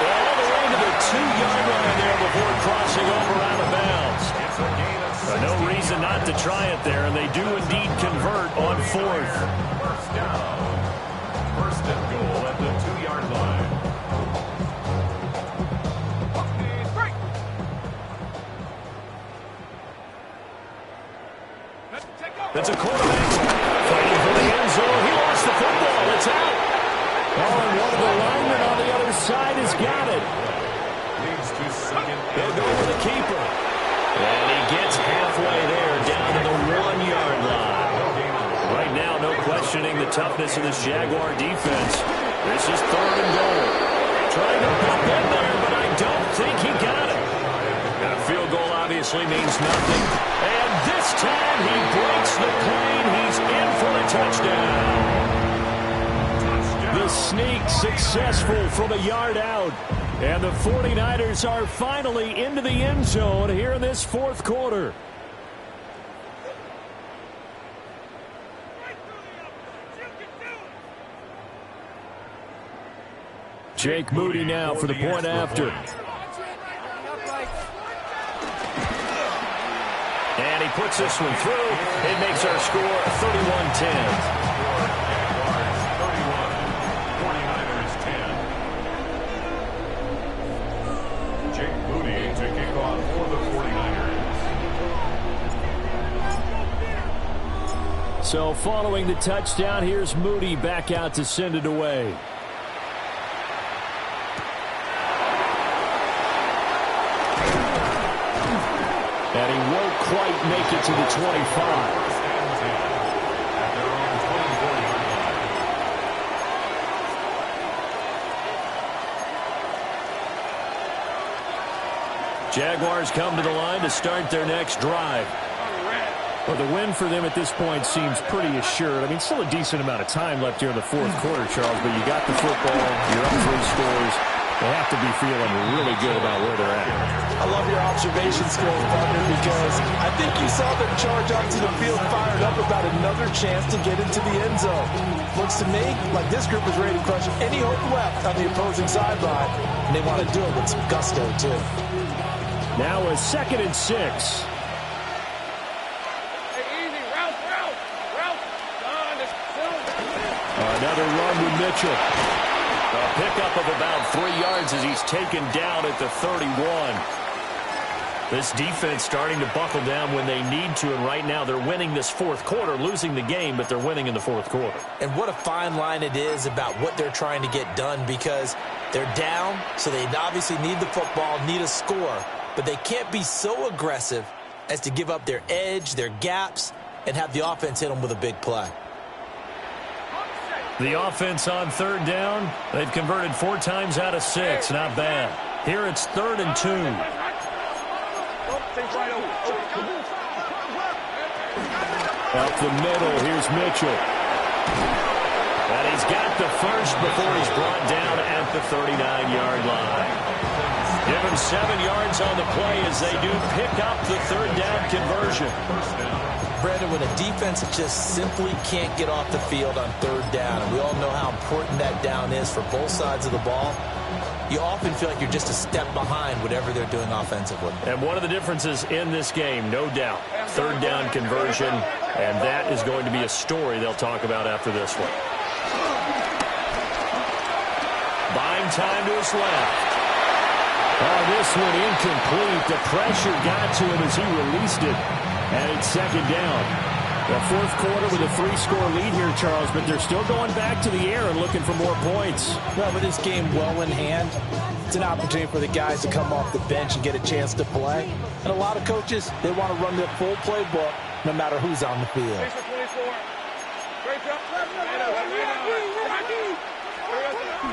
All the way to the 2-yard line there before crossing over out of bounds. No reason not to try it there, and they do indeed convert on 4th. First down. First and goal at the 2-yard line. That's a quarterback fighting for the end zone. He lost the football. It's out. Oh, and one of the linemen on the other side has got it. Leads to second. They'll go for the keeper. And he gets halfway there, down to the 1-yard line. Right now, no questioning the toughness of this Jaguar defense. This is 3rd and goal. Trying to pop in there, but I don't think he got it. And a field goal obviously means nothing. And this time he breaks the plane. He's in for a touchdown. The sneak successful from a yard out. And the 49ers are finally into the end zone here in this 4th quarter. Jake Moody now for the point after. And he puts this one through. It makes our score 31-10. So following the touchdown, here's Moody back out to send it away. And he won't quite make it to the 25. Jaguars come to the line to start their next drive. Well, the win for them at this point seems pretty assured. I mean, still a decent amount of time left here in the fourth quarter, Charles, but you got the football, you're up 3 scores. They have to be feeling really good about where they're at. I love your observation skills, partner, because I think you saw them charge onto the field fired up about another chance to get into the end zone. Looks to me like this group is ready to crush any hope left on the opposing sideline, and they want to do it with some gusto, too. Now a 2nd and 6. Another run with Mitchell. A pickup of about 3 yards as he's taken down at the 31. This defense starting to buckle down when they need to, and right now they're winning this fourth quarter, losing the game, but they're winning in the fourth quarter. And what a fine line it is about what they're trying to get done, because they're down, so they obviously need the football, need a score, but they can't be so aggressive as to give up their edge, their gaps, and have the offense hit them with a big play. The offense on 3rd down, they've converted 4 times out of 6. Not bad. Here it's 3rd and 2. Up the middle, here's Mitchell. And he's got the first before he's brought down at the 39-yard line. Give him 7 yards on the play as they do pick up the 3rd down conversion. Brandon, when a defense just simply can't get off the field on 3rd down, and we all know how important that down is for both sides of the ball, you often feel like you're just a step behind whatever they're doing offensively. And one of the differences in this game, no doubt, 3rd down conversion, and that is going to be a story they'll talk about after this one. Buying time to his left. Oh, this one incomplete. The pressure got to him as he released it. And it's 2nd down. The fourth quarter with a 3-score lead here, Charles, but they're still going back to the air and looking for more points. Well, with this game well in hand, it's an opportunity for the guys to come off the bench and get a chance to play. And a lot of coaches, they want to run their full playbook no matter who's on the field.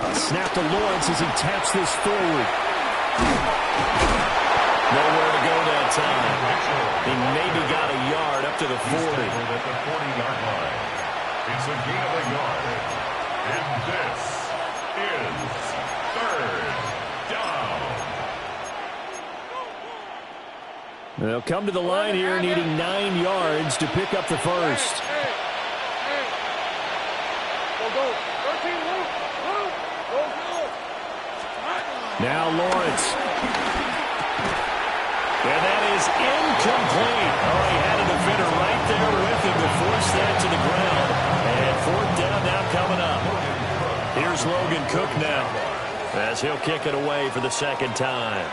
A snap to Lawrence as he taps this forward. Nowhere to go that time. He maybe got a yard up to the 40. At the 40-yard line. It's a gain of a yard. And this is 3rd down. They'll come to the line here needing 9 yards to pick up the first. Now Lawrence. And that is incomplete. Oh, he had a defender right there with him to force that to the ground. And 4th down now coming up. Here's Logan Cook now as he'll kick it away for the 2nd time.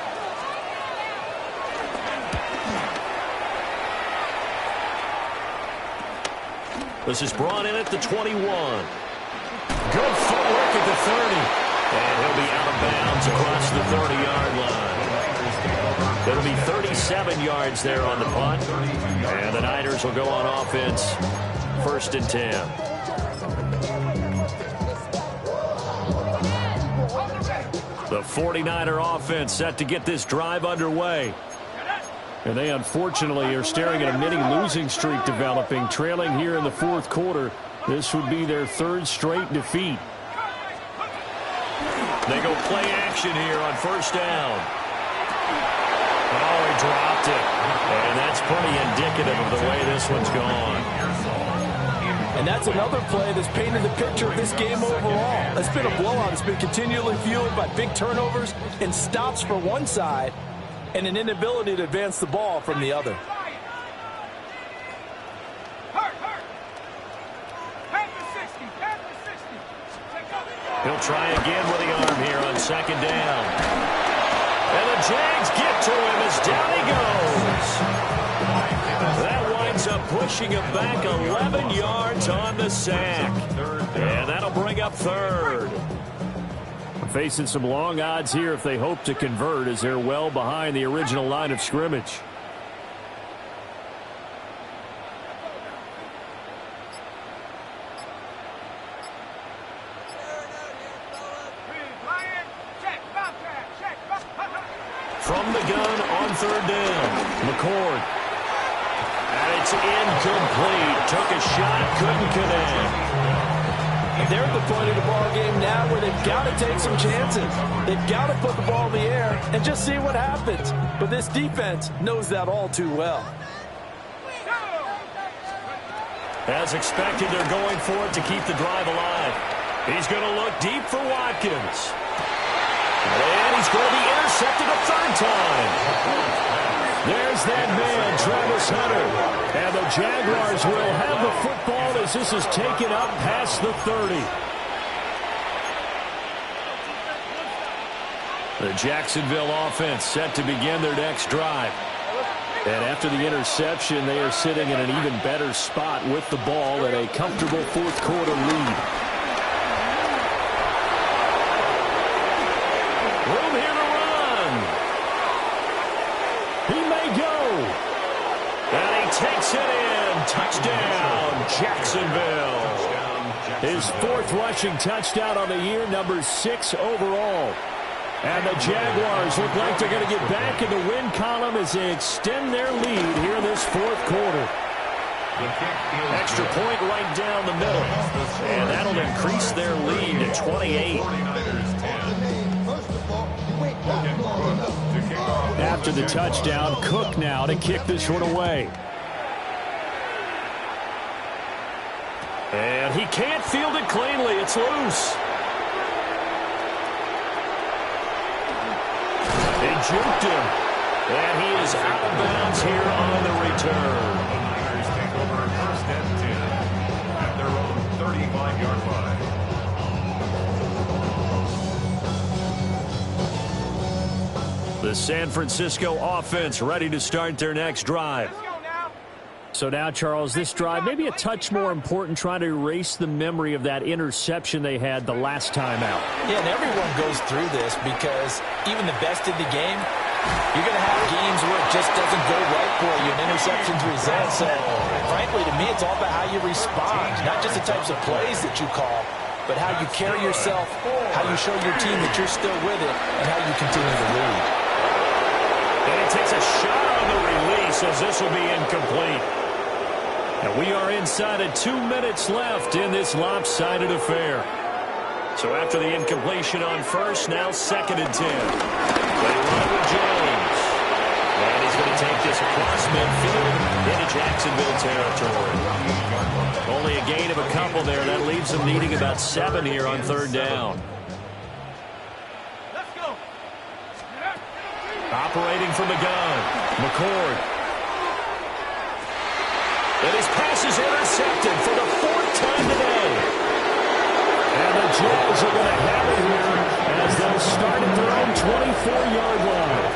This is brought in at the 21. Good footwork at the 30. And he'll be out of bounds across the 30-yard line. It'll be 37 yards there on the punt. And the Niners will go on offense. 1st and 10. The 49er offense set to get this drive underway. And they unfortunately are staring at a mini-losing streak developing, trailing here in the fourth quarter. This would be their 3rd straight defeat. They go play action here on 1st down. Oh, he dropped it. And that's pretty indicative of the way this one's gone. And that's another play that's painted the picture of this game overall. It's been a blowout. It's been continually fueled by big turnovers and stops for one side and an inability to advance the ball from the other. He'll try again with the arm here on 2nd down. And the Jags get to him as down he goes. That winds up pushing him back 11 yards on the sack. And that'll bring up 3rd. Facing some long odds here if they hope to convert, as they're well behind the original line of scrimmage. From the gun on 3rd down, McCord. And it's Incomplete. Took a shot, couldn't connect. They're at the point of the ball game now where they've got to take some chances. They've got to put the ball in the air and just see what happens. But this defense knows that all too well. As expected, they're going for it to keep the drive alive. He's going to look deep for Watkins. And he's going to be intercepted a third time. There's that man, Travis Hunter. And the Jaguars will have the football as this is taken up past the 30. The Jacksonville offense set to begin their next drive. And after the interception, they are sitting in an even better spot with the ball at a comfortable fourth quarter lead. Room here to run. He may go. And he takes it in. Touchdown, Jacksonville. His fourth rushing touchdown on the year, number 6 overall. And the Jaguars look like they're going to get back in the win column as they extend their lead here in this fourth quarter. Extra point right down the middle. And that'll increase their lead to 28. After the touchdown, Cook now to kick this one away. And he can't field it cleanly. It's loose. He juked him. And he is out of bounds here on the return. The Niners take over first and 10 at their own 35-yard line. The San Francisco offense ready to start their next drive. So now, Charles, this drive maybe a touch more important, trying to erase the memory of that interception they had the last time out. Yeah, and everyone goes through this because even the best in the game, you're going to have games where it just doesn't go right for you and interceptions result. So, frankly, to me, it's all about how you respond, not just the types of plays that you call, but how you carry yourself, how you show your team that you're still with it, and how you continue to lead. And he takes a shot on the release as this will be incomplete. And we are inside of 2 minutes left in this lopsided affair. So after the incompletion on first, now 2nd and 10. They run with Jones. And he's going to take this across midfield into Jacksonville territory. Only a gain of a couple there. That leaves them needing about 7 here on 3rd down. Let's go. Operating from the gun, McCord. And his pass is intercepted for the 4th time today. And the Jags are going to have it here as they'll start at their own 24-yard line.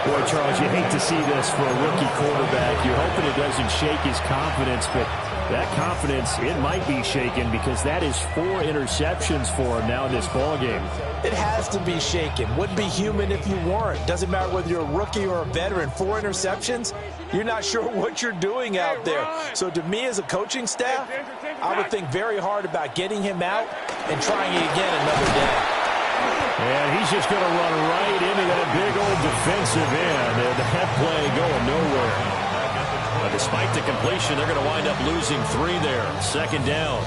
Boy, Charles, you hate to see this for a rookie quarterback. You're hoping it doesn't shake his confidence, but that confidence, it might be shaken because that is 4 interceptions for him now in this ballgame. It has to be shaken. Wouldn't be human if you weren't. Doesn't matter whether you're a rookie or a veteran. 4 interceptions, you're not sure what you're doing out there. So to me as a coaching staff, I would think very hard about getting him out and trying it again another day. And he's just going to run right into that big old defensive end. And that play going nowhere. But despite the completion, they're going to wind up losing 3 there. 2nd down.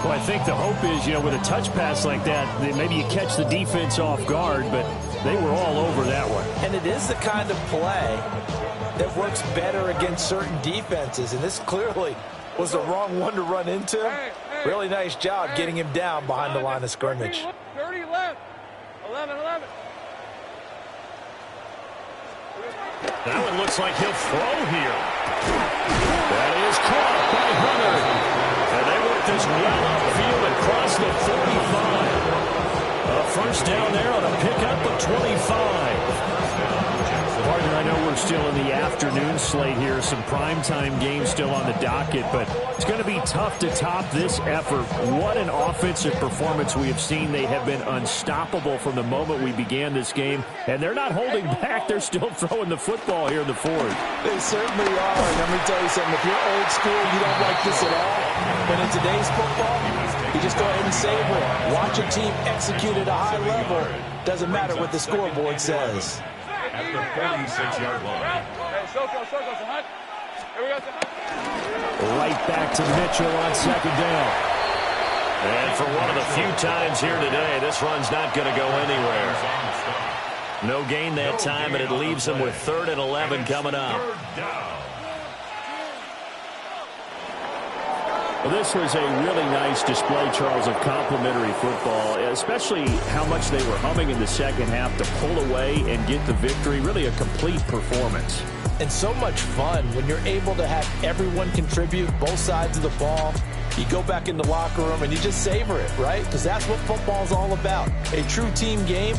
Well, I think the hope is, with a touch pass like that, maybe you catch the defense off guard, but they were all over that one. And it is the kind of play that works better against certain defenses. And this clearly was the wrong one to run into. Really nice job getting him down behind the line of scrimmage. 30 left. 11. That one looks like he'll throw here. That is caught by Hunter. And they work this well upfield across the 45. A first down there on a pickup of 25. Partner, I know we're still in the afternoon slate here. Some primetime games still on the docket, but it's going to be tough to top this effort. What an offensive performance we have seen. They have been unstoppable from the moment we began this game, and they're not holding back. They're still throwing the football here in the 4th. They certainly are. And let me tell you something. If you're old school, you don't like this at all. But in today's football, you just go ahead and savor it. Watch a team execute at a high level. Doesn't matter what the scoreboard says. At the 46-yard line. Hey, circle, so hot. Right back to Mitchell on second down. And for one of the few times here today, this run's not going to go anywhere. No gain that time, and it leaves them with 3rd and 11 coming up. Well, this was a really nice display, Charles, of complimentary football, especially how much they were humming in the second half to pull away and get the victory. Really a complete performance. And so much fun when you're able to have everyone contribute, both sides of the ball. You go back in the locker room and you just savor it, right? Because that's what football is all about. A true team game